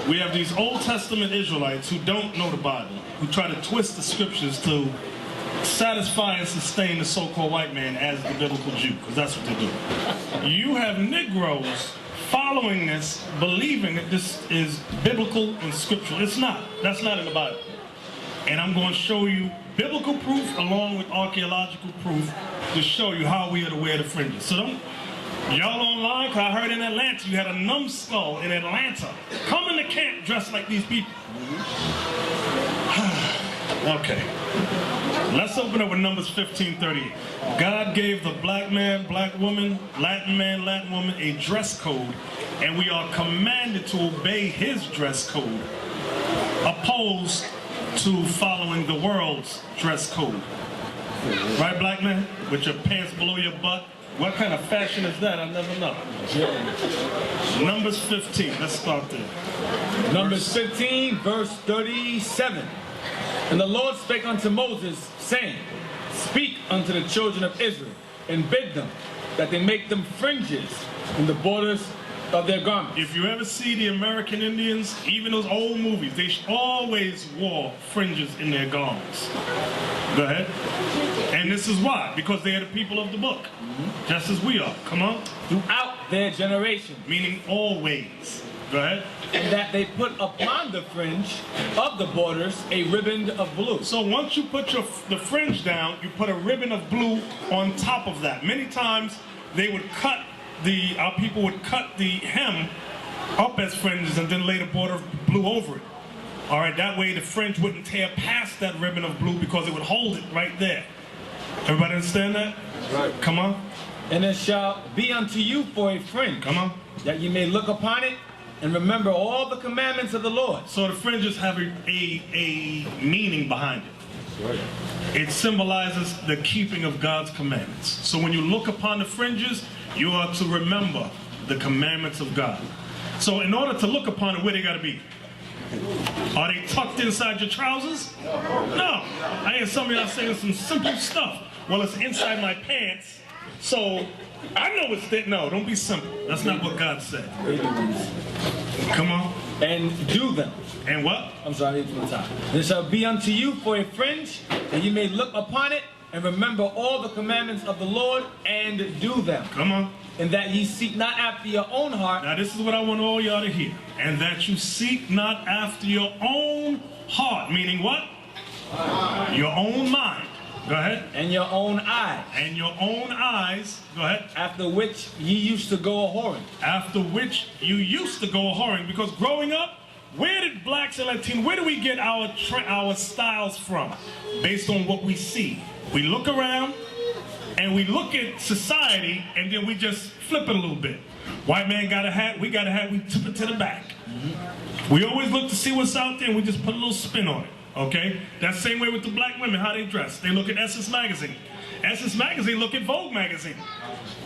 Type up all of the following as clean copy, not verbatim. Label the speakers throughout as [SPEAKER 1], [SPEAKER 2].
[SPEAKER 1] We have these Old Testament Israelites who don't know the Bible, who try to twist the scriptures to satisfy and sustain the so-called white man as the biblical Jew, because that's what they do. You have Negroes following this, believing that this is biblical and scriptural. It's not. That's not in the Bible. And I'm going to show you biblical proof along with archaeological proof to show you how we are to wear the fringes. So don't, y'all online, because I heard in Atlanta you had a numbskull in Atlanta. Come into camp dressed like these people. Okay. Let's open up with Numbers 15:38. God gave the black man, black woman, Latin woman a dress code, and we are commanded to obey his dress code, opposed to following the world's dress code. Right, black man? With your pants below your butt? What kind of fashion is that? I never know. Numbers 15, let's start there.
[SPEAKER 2] Numbers 15, verse 37. And the Lord spake unto Moses, saying, Speak unto the children of Israel, and bid them that they make them fringes in the borders of their garments.
[SPEAKER 1] If you ever see the American Indians, even those old movies, they always wore fringes in their garments. Go ahead. And this is why, because they are the people of the book, just as we are. Come on.
[SPEAKER 2] Throughout their generation.
[SPEAKER 1] Meaning always. Go ahead.
[SPEAKER 2] And that they put upon the fringe of the borders a ribbon of blue.
[SPEAKER 1] So once you put the fringe down, you put a ribbon of blue on top of that. Many times they would cut our people would cut the hem up as fringes and then lay the border of blue over it. All right, that way the fringe wouldn't tear past that ribbon of blue because it would hold it right there. Everybody understand that?
[SPEAKER 2] Right.
[SPEAKER 1] Come on.
[SPEAKER 2] And it shall be unto you for a fringe.
[SPEAKER 1] Come on.
[SPEAKER 2] That you may look upon it and remember all the commandments of the Lord.
[SPEAKER 1] So the fringes have a meaning behind it. Right. It symbolizes the keeping of God's commandments. So when you look upon the fringes, you are to remember the commandments of God. So in order to look upon it, where they got to be? Are they tucked inside your trousers? No. I hear some of y'all saying some simple stuff. Well, it's inside my pants, so I know it's there. No, don't be simple. That's not what God said. Come on.
[SPEAKER 2] And do them.
[SPEAKER 1] And what?
[SPEAKER 2] I'm sorry, from the top. And it shall be unto you for a fringe, and you may look upon it, and remember all the commandments of the Lord, and do them.
[SPEAKER 1] Come on.
[SPEAKER 2] And that ye seek not after your own heart.
[SPEAKER 1] Now this is what I want all y'all to hear. And that you seek not after your own heart. Meaning what? Your own mind. Go ahead.
[SPEAKER 2] And your own eyes.
[SPEAKER 1] And your own eyes. Go ahead.
[SPEAKER 2] After which ye used to go a-whoring.
[SPEAKER 1] After which you used to go a-whoring. Because growing up, where did blacks and Latinos, where do we get our styles from? Based on what we see. We look around and we look at society and then we just flip it a little bit. White man got a hat, we got a hat, we tip it to the back. We always look to see what's out there and we just put a little spin on it. Okay? That same way with the black women, how they dress. They look at Essence Magazine. Essence Magazine look at Vogue Magazine.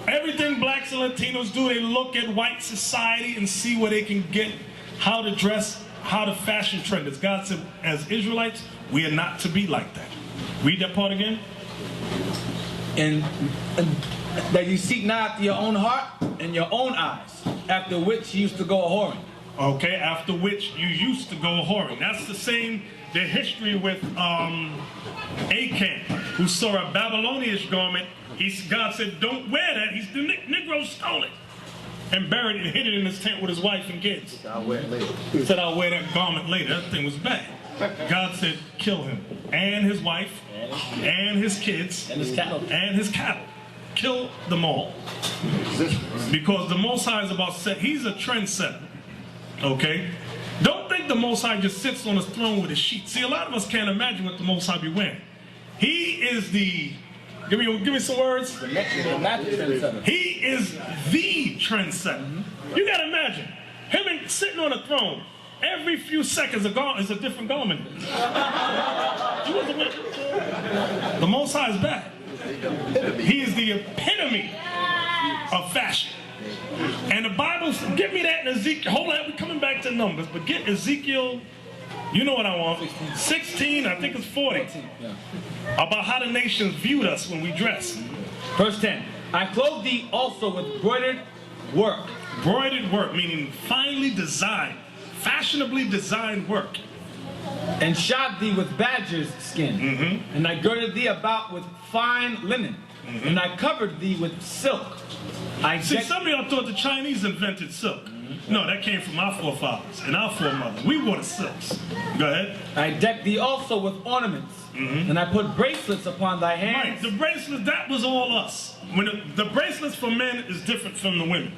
[SPEAKER 1] Everything blacks and Latinos do, they look at white society and see where they can get, how to dress, how the fashion trend is. God said, as Israelites, we are not to be like that. Read that part again.
[SPEAKER 2] And that you seek not after your own heart and your own eyes, after which you used to go a-whoring. Okay,
[SPEAKER 1] after which you used to go a-whoring. That's the same, the history with Achan, who saw a Babylonian garment. God said, don't wear that. The Negro stole it and buried it and hid it in his tent with his wife and kids.
[SPEAKER 2] I'll wear it later.
[SPEAKER 1] He said, I'll wear that garment later. That thing was bad. God said, kill him and his wife and his kids
[SPEAKER 2] and his
[SPEAKER 1] cattle. Kill them all. Because the Most High is about he's a trendsetter. Okay? Don't think the Most High just sits on his throne with his sheet. See, a lot of us can't imagine what the Most High be wearing. He is the, give me some words.
[SPEAKER 2] The trendsetter.
[SPEAKER 1] He is the trendsetter. You gotta imagine him sitting on a throne. Every few seconds is a different garment. The Most High is bad. He is the epitome of fashion. And the Bible, get me that in Ezekiel. Hold on, we're coming back to Numbers, but get Ezekiel, you know what I want. 16, I think it's 40. About how the nations viewed us when we dress.
[SPEAKER 2] Verse 10. I clothe thee also with broidered work.
[SPEAKER 1] Broidered work, meaning finely designed, fashionably designed work.
[SPEAKER 2] And shod thee with badger's skin. And I girded thee about with fine linen. And I covered thee with silk.
[SPEAKER 1] See, some of y'all thought the Chinese invented silk. No, that came from our forefathers and our foremothers. We wore the silks. Go ahead.
[SPEAKER 2] I decked thee also with ornaments. And I put bracelets upon thy hands.
[SPEAKER 1] Right, the bracelets, that was all us. When the bracelets for men is different from the women.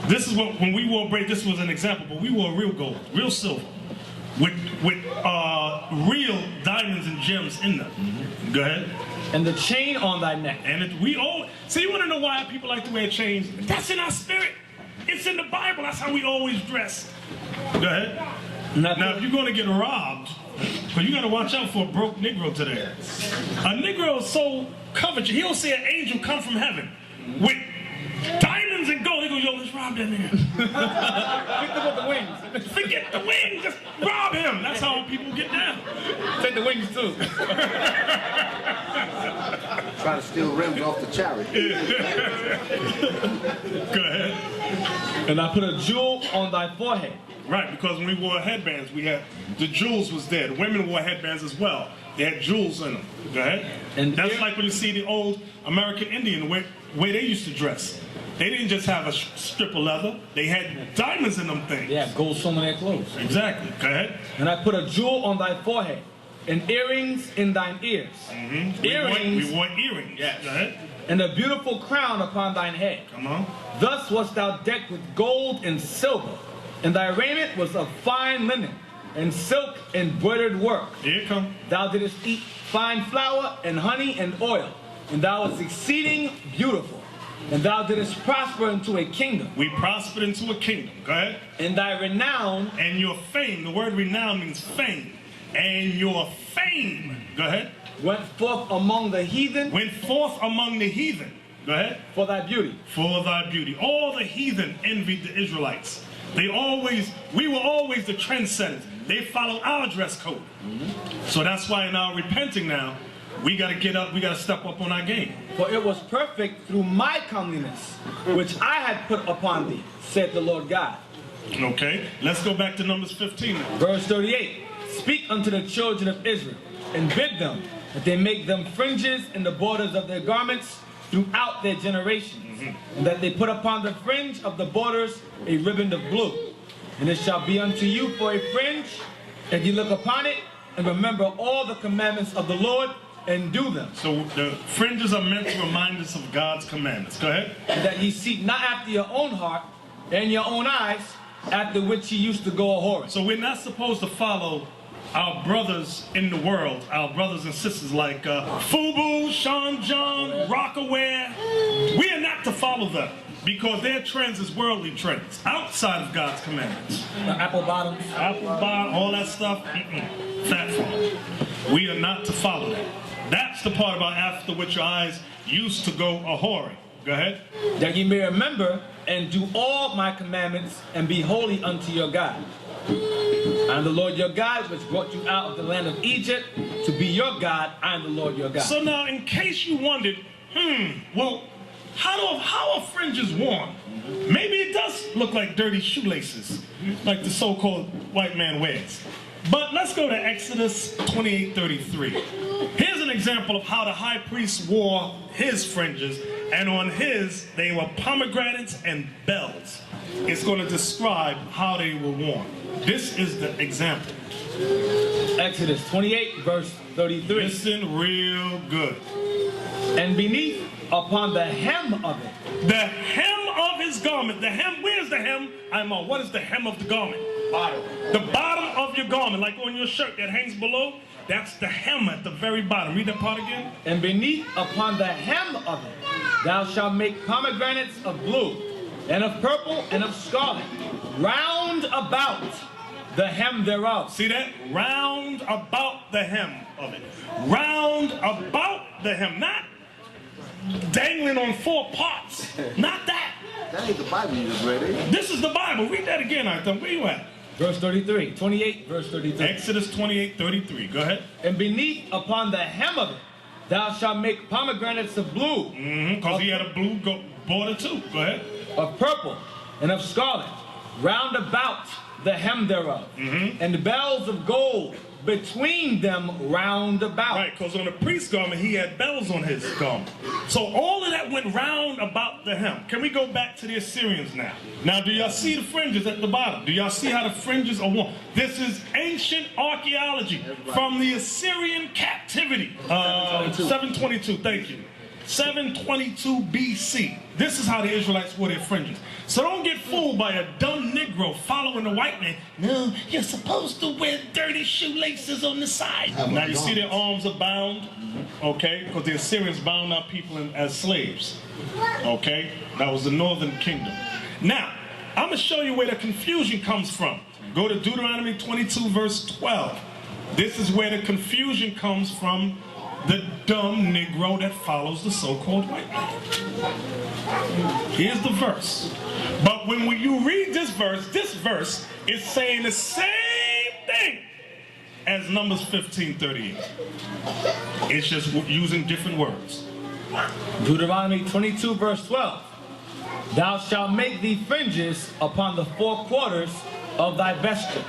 [SPEAKER 1] This is what, when we wore bracelets, this was an example, but we wore real gold, real silver, with real diamonds and gems in them. Go ahead.
[SPEAKER 2] And the chain on thy neck.
[SPEAKER 1] And we all, so you want to know why people like to wear chains? That's in our spirit. It's in the Bible. That's how we always dress. Go ahead. Now, if you're going to get robbed, but you got to watch out for a broke Negro today. A Negro is so coveted, he'll see an angel come from heaven with diamonds and gold. He goes, yo, let's rob that nigga.
[SPEAKER 2] Forget the wings.
[SPEAKER 1] Forget the wings, just rob him. That's how people get down.
[SPEAKER 2] Take the wings too.
[SPEAKER 3] Try to steal rims off the chariot.
[SPEAKER 1] Go ahead.
[SPEAKER 2] And I put a jewel on thy forehead.
[SPEAKER 1] Right, because when we wore headbands, we had, the jewels was there. The women wore headbands as well. They had jewels in them. Go ahead. And that's like when you see the old American Indian, the way they used to dress. They didn't just have a strip of leather. They had diamonds in them things.
[SPEAKER 2] Yeah, gold sewn in their clothes.
[SPEAKER 1] Exactly. Go ahead.
[SPEAKER 2] And I put a jewel on thy forehead, and earrings in thine ears.
[SPEAKER 1] We wore earrings.
[SPEAKER 2] Yes.
[SPEAKER 1] Go ahead.
[SPEAKER 2] And a beautiful crown upon thine head.
[SPEAKER 1] Come on.
[SPEAKER 2] Thus wast thou decked with gold and silver, and thy raiment was of fine linen, and silk embroidered work.
[SPEAKER 1] Here it come.
[SPEAKER 2] Thou didst eat fine flour and honey and oil, and thou wast exceeding beautiful. And thou didst prosper into a kingdom.
[SPEAKER 1] We prospered into a kingdom. Go ahead.
[SPEAKER 2] And thy renown.
[SPEAKER 1] And your fame. The word renown means fame. And your fame. Go ahead.
[SPEAKER 2] Went forth among the heathen.
[SPEAKER 1] Went forth among the heathen. Go ahead.
[SPEAKER 2] For thy beauty.
[SPEAKER 1] For thy beauty. All the heathen envied the Israelites. We were always the trendsetters. They followed our dress code. So that's why in our repenting now, we got to get up, we got to step up on our game.
[SPEAKER 2] For it was perfect through my comeliness, which I had put upon thee, said the Lord God.
[SPEAKER 1] Okay, let's go back to Numbers 15 now.
[SPEAKER 2] Verse 38. Speak unto the children of Israel, and bid them that they make them fringes in the borders of their garments throughout their generations, and that they put upon the fringe of the borders a riband of blue. And it shall be unto you for a fringe, and ye look upon it, and remember all the commandments of the Lord, and do them.
[SPEAKER 1] So the fringes are meant to remind us of God's commandments. Go ahead.
[SPEAKER 2] And that ye seek not after your own heart and your own eyes, after which ye used to go a-whoring.
[SPEAKER 1] So we're not supposed to follow our brothers in the world, our brothers and sisters like Fubu, Sean John, Rockaware. We are not to follow them because their trends is worldly trends, outside of God's commandments.
[SPEAKER 2] Apple bottoms.
[SPEAKER 1] Apple bottom, all that stuff, fat farm. We are not to follow that. That's the part about after which your eyes used to go a-whoring. Go ahead.
[SPEAKER 2] That ye may remember and do all my commandments and be holy unto your God. I am the Lord your God, which brought you out of the land of Egypt to be your God. I am the Lord your God.
[SPEAKER 1] So now, in case you wondered, well, how are fringes worn? Maybe it does look like dirty shoelaces, like the so-called white man wears. But let's go to Exodus 28:33. Here's an example of how the high priest wore his fringes, and on his, they were pomegranates and bells. It's going to describe how they were worn. This is the example.
[SPEAKER 2] Exodus 28, verse 33.
[SPEAKER 1] Listen real good.
[SPEAKER 2] And beneath, upon the hem of it.
[SPEAKER 1] The hem of his garment. The hem, where's the hem? What is the hem of the garment?
[SPEAKER 2] Bottom.
[SPEAKER 1] The bottom of your garment, like on your shirt that hangs below, that's the hem at the very bottom. Read that part again.
[SPEAKER 2] And beneath, upon the hem of it, thou shalt make pomegranates of blue, and of purple, and of scarlet, round about the hem thereof.
[SPEAKER 1] See that? Round about the hem of it. Round about the hem. Not dangling on four parts. Not that.
[SPEAKER 3] That ain't the Bible you just read, eh?
[SPEAKER 1] This is the Bible. Read that again, Arthur. Where you at?
[SPEAKER 2] Verse 33. 28, verse 33.
[SPEAKER 1] Exodus 28:33. Go ahead.
[SPEAKER 2] And beneath, upon the hem of it, thou shalt make pomegranates of blue.
[SPEAKER 1] Because he had a blue border too. Go ahead.
[SPEAKER 2] Of purple, and of scarlet, round about the hem thereof, and bells of gold between them round about.
[SPEAKER 1] Right, because on the priest's garment, he had bells on his garment. So all of that went round about the hem. Can we go back to the Assyrians now? Now, do y'all see the fringes at the bottom? Do y'all see how the fringes are worn? This is ancient archaeology from the Assyrian captivity. 722, thank you. 722 BC. This is how the Israelites wore their fringes. So don't get fooled by a dumb Negro following the white man. No, you're supposed to wear dirty shoelaces on the side. Now you see their arms are bound, okay? Because the Assyrians bound our people as slaves, okay? That was the northern kingdom. Now, I'm going to show you where the confusion comes from. Go to Deuteronomy 22 verse 12. This is where the confusion comes from. The dumb Negro that follows the so-called white man. Here's the verse. But when you read this verse is saying the same thing as Numbers 15:38. It's just using different words.
[SPEAKER 2] Deuteronomy 22 verse 12. Thou shalt make thee fringes upon the four quarters of thy vesture,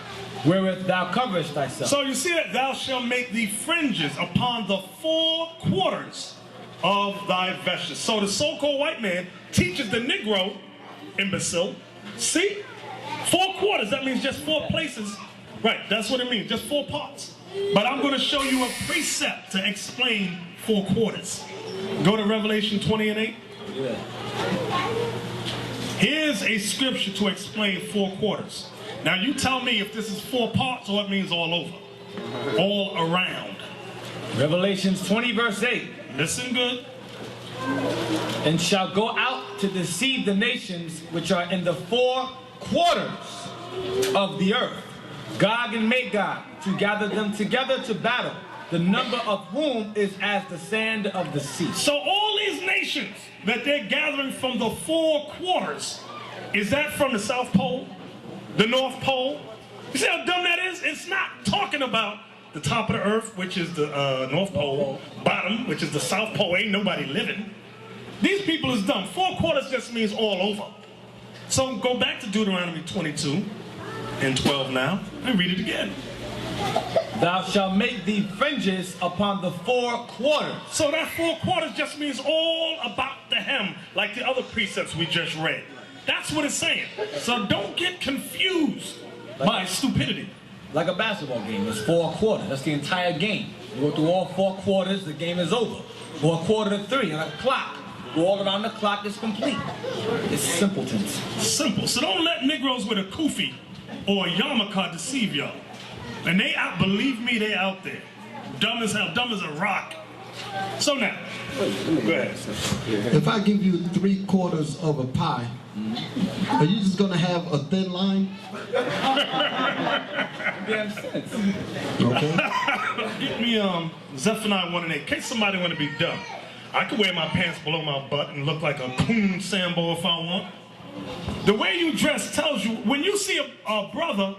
[SPEAKER 2] wherewith thou coverest thyself.
[SPEAKER 1] So you see that thou shalt make thee fringes upon the four quarters of thy vesture. So the so-called white man teaches the Negro, imbecile, see? 4 quarters, that means just 4 places. Right, that's what it means, just 4 parts. But I'm going to show you a precept to explain 4 quarters. Go to Revelation 20:8.
[SPEAKER 2] Yeah.
[SPEAKER 1] Here's a scripture to explain 4 quarters. Now you tell me if this is 4 parts or it means all over, all around.
[SPEAKER 2] Revelations 20 verse 8.
[SPEAKER 1] Listen good.
[SPEAKER 2] And shall go out to deceive the nations which are in the 4 quarters of the earth, Gog and Magog, to gather them together to battle, the number of whom is as the sand of the sea.
[SPEAKER 1] So all these nations that they're gathering from the 4 quarters, is that from the South Pole? The North Pole? You see how dumb that is? It's not talking about the top of the earth, which is the North Pole, bottom, which is the South Pole. Ain't nobody living. These people is dumb. 4 quarters just means all over. So go back to Deuteronomy 22 and 12 now and read it again.
[SPEAKER 2] Thou shalt make thee fringes upon the 4 quarters.
[SPEAKER 1] So that 4 quarters just means all about the hem, like the other precepts we just read. That's what it's saying. So don't get confused by stupidity.
[SPEAKER 2] Like a basketball game, it's 4 quarters. That's the entire game. You go through all 4 quarters, the game is over. Or a quarter to 3 on a clock. Go all around the clock, it's complete. It's simpletons.
[SPEAKER 1] Simple. So don't let Negroes with a kufi or a yarmulke deceive y'all. And they out, believe me, they out there. Dumb as hell, dumb as a rock. So now, go ahead.
[SPEAKER 4] If I give you 3 quarters of a pie, are you just gonna have a thin line?
[SPEAKER 2] Damn sense.
[SPEAKER 4] Okay.
[SPEAKER 1] Get me Zephaniah 1:8. In case somebody want to be dumb. I could wear my pants below my butt and look like a coon Sambo if I want. The way you dress tells you, when you see a brother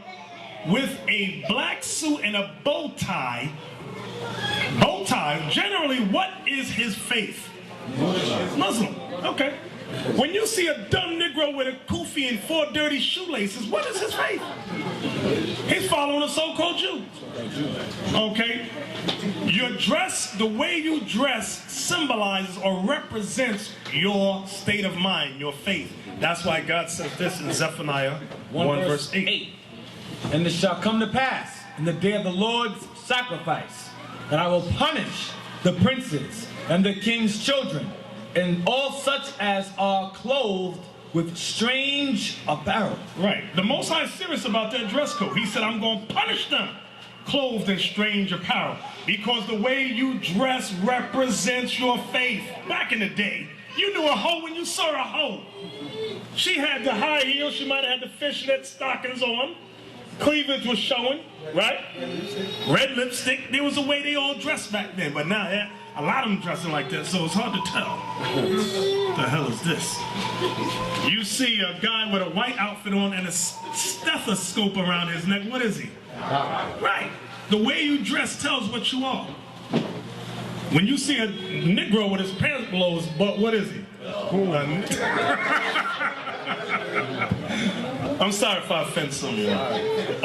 [SPEAKER 1] with a black suit and a bow tie, generally what is his faith? Muslim. Okay. When you see a dumb Negro with a kufi and 4 dirty shoelaces, what is his faith? He's following a so-called Jew. Okay? Your dress, the way you dress symbolizes or represents your state of mind, your faith. That's why God says this in Zephaniah 1 verse 8.
[SPEAKER 2] And it shall come to pass in the day of the Lord's sacrifice that I will punish the princes and the king's children and all such as are clothed with strange apparel.
[SPEAKER 1] Right. The Most High is serious about that dress code. He said, I'm going to punish them clothed in strange apparel because the way you dress represents your faith. Back in the day, you knew a hoe when you saw a hoe. She had the high heels. She might have had the fishnet stockings on. Cleavage was showing, right? Red lipstick. There was a way they all dressed back then. But now, a lot of them dressing like that, so it's hard to tell. What the hell is this? You see a guy with a white outfit on and a stethoscope around his neck. What is he? Right. The way you dress tells what you are. When you see a Negro with his pants below his butt, what is he? I'm sorry if I offend some of you.